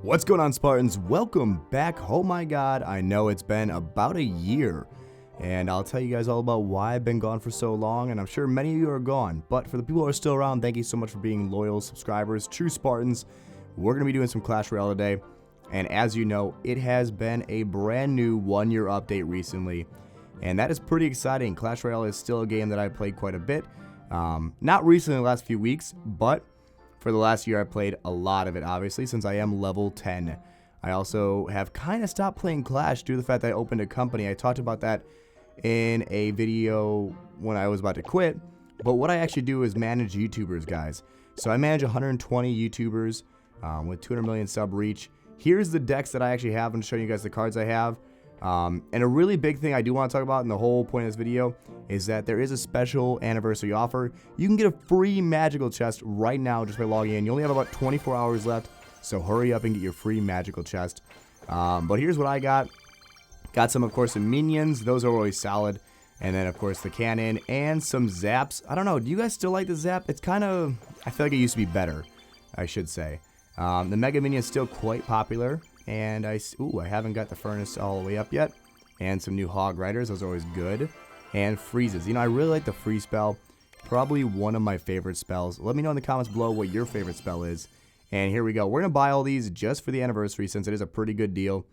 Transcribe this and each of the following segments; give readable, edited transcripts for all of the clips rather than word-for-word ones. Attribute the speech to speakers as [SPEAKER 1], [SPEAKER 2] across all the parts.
[SPEAKER 1] What's going on, Spartans? Welcome back. Oh my god, I know it's been about a year, and I'll tell you guys all about why I've been gone for so long, and I'm sure many of you are gone, but for the people who are still around, thank you so much for being loyal subscribers, true Spartans. We're going to be doing some Clash Royale today, and as you know, it has been a brand new one-year update recently, and that is pretty exciting. Clash Royale is still a game that I played quite a bit, not recently in the last few weeks, but for the last year, I played a lot of it, obviously, since I am level 10. I also have kind of stopped playing Clash due to the fact that I opened a company. I talked about that in a video when I was about to quit. But what I actually do is manage YouTubers, guys. So I manage 120 YouTubers with 200 million sub reach. Here's the decks that I actually have. I'm showing you guys the cards I have. And a really big thing I do want to talk about, and the whole point of this video, is that there is a special anniversary offer. You can get a free magical chest right now just by logging in. You only have about 24 hours left, so hurry up and get your free magical chest. But here's what I got. Got some, of course, some minions. Those are always solid. And then, of course, the cannon and some zaps. I don't know. Do you guys still like the zap? It's kind of, I feel like it used to be better, I should say. The mega minion is still quite popular. And I haven't got the furnace all the way up yet. And some new hog riders, those are always good. And freezes. You know, I really like the freeze spell. Probably one of my favorite spells. Let me know in the comments below what your favorite spell is. And here we go. We're going to buy all these just for the anniversary since it is a pretty good deal.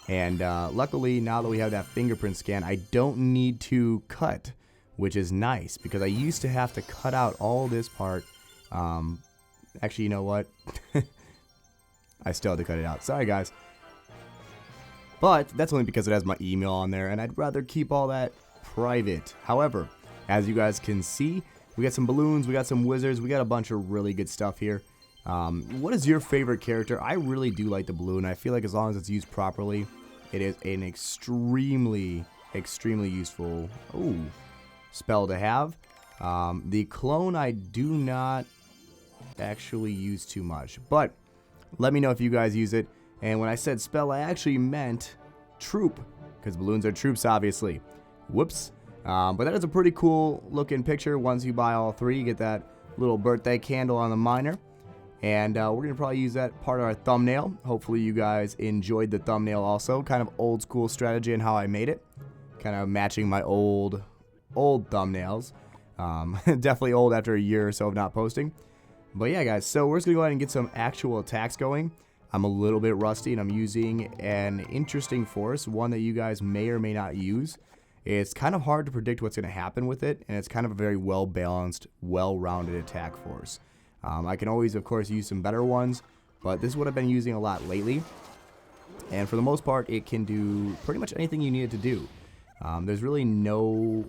[SPEAKER 1] And luckily, now that we have that fingerprint scan, I don't need to cut, which is nice. Because I used to have to cut out all this part. Actually, you know what? I still had to cut it out. Sorry, guys. But that's only because it has my email on there, and I'd rather keep all that private. However, as you guys can see, we got some balloons, we got some wizards, we got a bunch of really good stuff here. What is your favorite character? I really do like the balloon. I feel like as long as it's used properly, it is an extremely useful spell to have. The clone I do not actually use too much, but let me know if you guys use it. And when I said spell, I actually meant troop, because balloons are troops, obviously. Whoops. But that is a pretty cool looking picture. Once you buy all three, you get that little birthday candle on the miner. And we're going to probably use that part of our thumbnail. Hopefully you guys enjoyed the thumbnail also. Kind of old school strategy and how I made it. Kind of matching my old thumbnails. Definitely old after a year or so of not posting. But yeah, guys, so we're just going to go ahead and get some actual attacks going. I'm a little bit rusty, and I'm using an interesting force, one that you guys may or may not use. It's kind of hard to predict what's going to happen with it, and it's kind of a very well-balanced, well-rounded attack force. I can always, of course, use some better ones, but this is what I've been using a lot lately. And for the most part, it can do pretty much anything you need it to do. There's really no...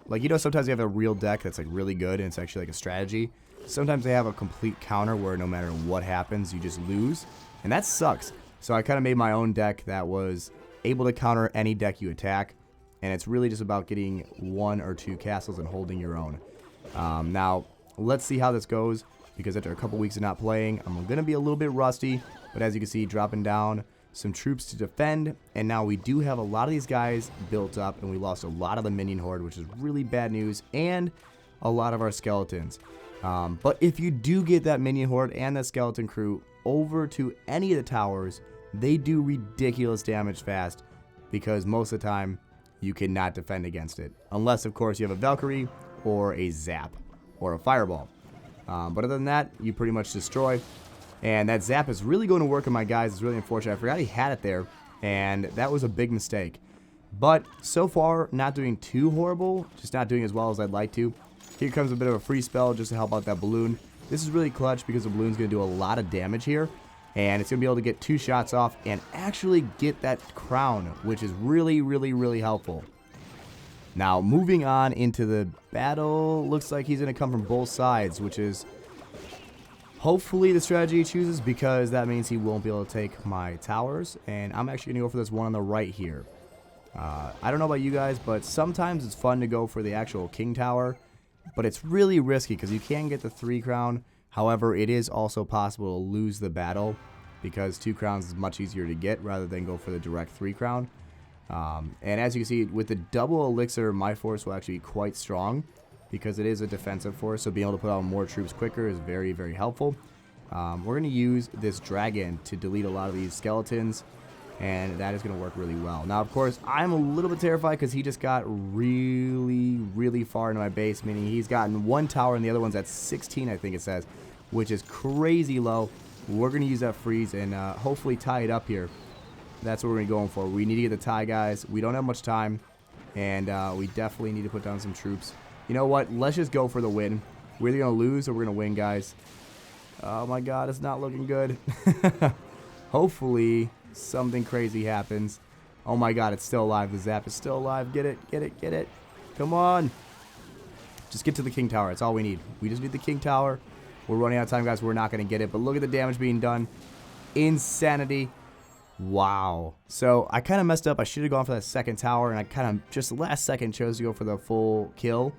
[SPEAKER 1] Like, you know, sometimes you have a real deck that's, like, really good, and it's actually, like, a strategy. Sometimes they have a complete counter where no matter what happens, you just lose. And that sucks. So I kind of made my own deck that was able to counter any deck you attack. And it's really just about getting 1 or 2 castles and holding your own. Now, let's see how this goes. Because after a couple weeks of not playing, I'm going to be a little bit rusty. But as you can see, dropping down some troops to defend. And now we do have a lot of these guys built up. And we lost a lot of the minion horde, which is really bad news. And a lot of our skeletons. But if you do get that minion horde and that skeleton crew over to any of the towers, they do ridiculous damage fast, because most of the time you cannot defend against it, unless of course you have a Valkyrie or a zap or a fireball. But other than that, you pretty much destroy. And that zap is really going to work on my guys. It's really unfortunate. I forgot he had it there, and that was a big mistake. But so far, not doing too horrible, just not doing as well as I'd like to. Here comes a bit of a free spell just to help out that balloon. This is really clutch because the balloon's going to do a lot of damage here. And it's going to be able to get 2 shots off and actually get that crown, which is really helpful. Now, moving on into the battle, looks like he's going to come from both sides, which is hopefully the strategy he chooses, because that means he won't be able to take my towers. And I'm actually going to go for this one on the right here. I don't know about you guys, but sometimes it's fun to go for the actual king tower. But it's really risky because you can get the 3 crown. However, it is also possible to lose the battle because 2 crowns is much easier to get rather than go for the direct 3 crown. And as you can see, with the double elixir, my force will actually be quite strong because it is a defensive force. So being able to put out more troops quicker is very helpful. we're going to use this dragon to delete a lot of these skeletons, and that is going to work really well. Now, of course, I'm a little bit terrified because he just got really, really far into my base, meaning he's gotten one tower and the other one's at 16, I think it says, which is crazy low. We're going to use that freeze and hopefully tie it up here. That's what we're going for. We need to get the tie, guys. We don't have much time, and we definitely need to put down some troops. You know what? Let's just go for the win. We're either going to lose or we're going to win, guys. Oh, my God. It's not looking good. Hopefully something crazy happens. Oh, my God. It's still alive. The zap is still alive. Get it. Get it. Get it. Come on. Just get to the king tower. That's all we need. We just need the king tower. We're running out of time, guys. We're not going to get it. But look at the damage being done. Insanity. Wow. So I kind of messed up. I should have gone for that second tower, and I kind of just last second chose to go for the full kill,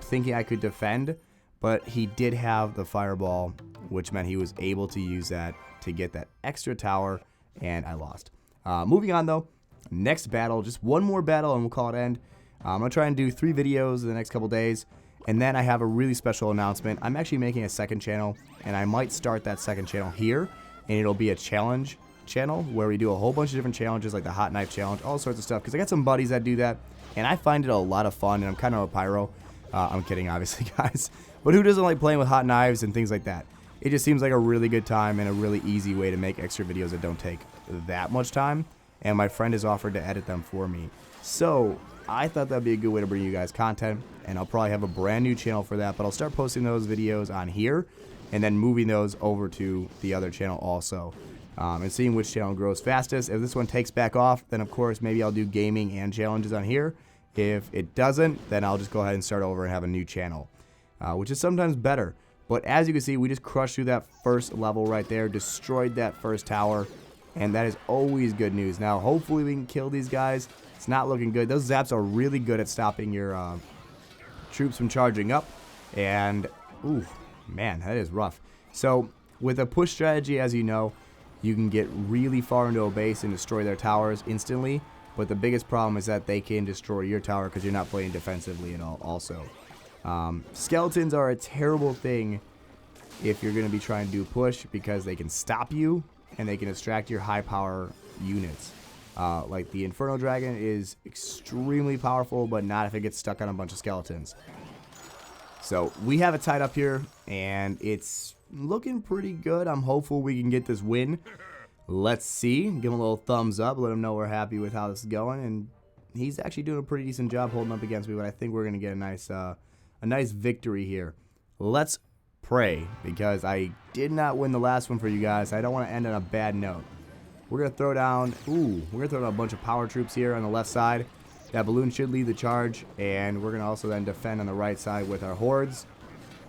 [SPEAKER 1] thinking I could defend. But he did have the fireball, which meant he was able to use that to get that extra tower, and I lost. Moving on, though. Next battle. Just one more battle, and we'll call it end. I'm going to try and do 3 videos in the next couple days. And then I have a really special announcement. I'm actually making a second channel, and I might start that second channel here, and it'll be a challenge channel where we do a whole bunch of different challenges, like the hot knife challenge, all sorts of stuff, because I got some buddies that do that, and I find it a lot of fun, and I'm kind of a pyro. I'm kidding, obviously, guys, but who doesn't like playing with hot knives and things like that? It just seems like a really good time and a really easy way to make extra videos that don't take that much time, and my friend has offered to edit them for me. So I thought that'd be a good way to bring you guys content, and I'll probably have a brand new channel for that, but I'll start posting those videos on here and then moving those over to the other channel also, and seeing which channel grows fastest. If this one takes back off, then of course maybe I'll do gaming and challenges on here. If it doesn't, then I'll just go ahead and start over and have a new channel, which is sometimes better. But as you can see, we just crushed through that first level right there, destroyed that first tower, and that is always good news. Now hopefully we can kill these guys. It's not looking good. Those zaps are really good at stopping your troops from charging up, and ooh, man, that is rough. So with a push strategy, as you know, you can get really far into a base and destroy their towers instantly, but the biggest problem is that they can destroy your tower because you're not playing defensively at all also. Skeletons are a terrible thing if you're going to be trying to do push, because they can stop you and they can distract your high power units. Like the Inferno Dragon is extremely powerful, but not if it gets stuck on a bunch of skeletons. So we have it tied up here, and it's looking pretty good. I'm hopeful we can get this win. Let's see. Give him a little thumbs up. Let him know we're happy with how this is going. And he's actually doing a pretty decent job holding up against me, but I think we're going to get a nice victory here. Let's pray, because I did not win the last one for you guys. I don't want to end on a bad note. We're going to throw down, a bunch of power troops here on the left side. That balloon should lead the charge, and we're going to also then defend on the right side with our hordes.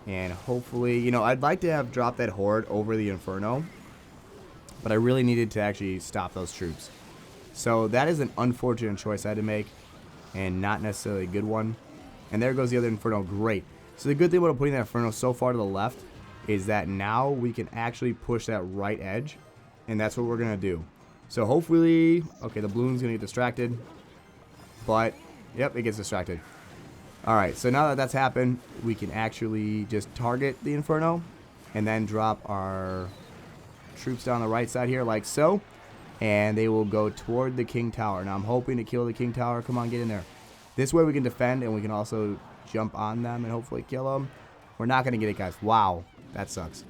[SPEAKER 1] And hopefully, you know, I'd like to have dropped that horde over the Inferno, but I really needed to actually stop those troops. So that is an unfortunate choice I had to make, and not necessarily a good one. And there goes the other Inferno. Great. So the good thing about putting that Inferno so far to the left is that now we can actually push that right edge, and that's what we're going to do. So hopefully, okay, the balloon's going to get distracted, but, yep, it gets distracted. Alright, so now that that's happened, we can actually just target the Inferno and then drop our troops down the right side here like so, and they will go toward the King Tower. Now I'm hoping to kill the King Tower. Come on, get in there. This way we can defend, and we can also jump on them and hopefully kill them. We're not going to get it, guys. Wow, that sucks.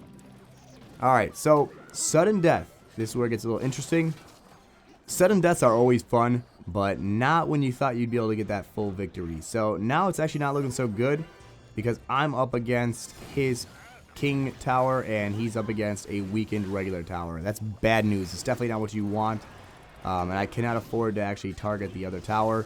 [SPEAKER 1] Alright, so sudden death. This is where it gets a little interesting. Sudden deaths are always fun, but not when you thought you'd be able to get that full victory. So now it's actually not looking so good, because I'm up against his King Tower and he's up against a weakened regular tower. That's bad news. It's definitely not what you want, and I cannot afford to actually target the other tower,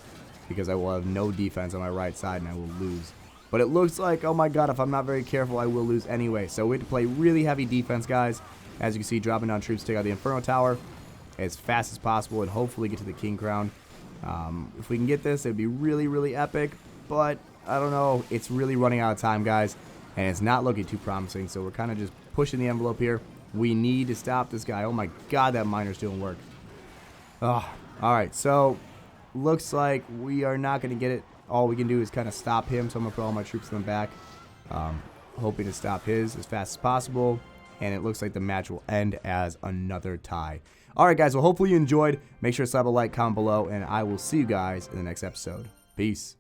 [SPEAKER 1] because I will have no defense on my right side and I will lose. But it looks like, oh my god, if I'm not very careful, I will lose anyway. So we have to play really heavy defense, guys. As you can see, dropping down troops to take out the Inferno Tower as fast as possible and hopefully get to the King Crown. If we can get this, it would be really, really epic. But, I don't know, it's really running out of time, guys. And it's not looking too promising, so we're kind of just pushing the envelope here. We need to stop this guy. Oh my god, that miner's doing work. Alright, so looks like we are not going to get it. All we can do is kind of stop him, so I'm going to put all my troops in the back. Hoping to stop his as fast as possible. and it looks like the match will end as another tie. Alright guys, well hopefully you enjoyed. Make sure to slap a like, comment below, and I will see you guys in the next episode. Peace.